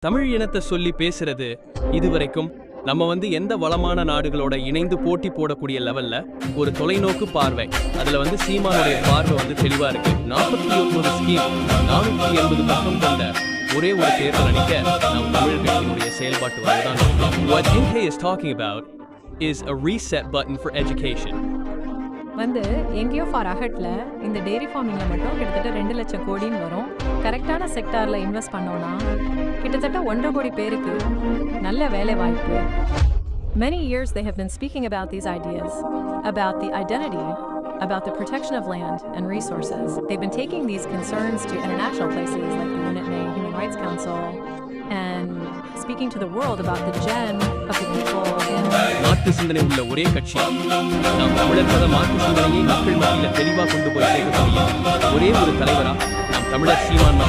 தமிழ் இனத்தை சொல்லி பேசுறது இதுவரைக்கும் நம்ம எந்த வளமான நாடுகளோட இணைந்து போட்டி போடக்கூடிய லெவல்ல ஒரு தொலைநோக்கு பார்வை. அதுல சீமானுடைய பார்வை தெளிவா இருக்கு. 49 ஸ்கீம் 480 பக்கம் கொண்ட ஒரே ஒரு தேர்தல் அணிக்க நம் தமிழ் கட்சியினுடைய செயல்பாட்டு வரதான். What NK is talking about is a reset button for education. எங்கேயோ ஃபார் அஹட்ல இந்த டெய்ரி ஃபார்மிங்ல மட்டும் கிட்டத்தட்ட 2 லட்சம் கோடின்னு வரும். கரெக்டான செக்டார்ல இன்வெஸ்ட் பண்ணோம்னா கிட்டத்தட்ட 1.5 கோடி பேருக்கு நல்ல வேலை வாய்ப்பு. Many years they have been speaking about these ideas, about the identity, about the protection of land and resources. They've been taking these concerns to international places like the UNITNE Human Rights Council and speaking to the world about the gen of the people. மாற்று சிந்தனை உள்ள ஒரே கட்சி நாம் தமிழர் மாற்று சிந்தனையை மக்கள் மத்தியில் தெளிவாக கொண்டு போய் சேர்க்கக்கூடிய ஒரே ஒரு தலைவரா நாம் தமிழர் சீமான்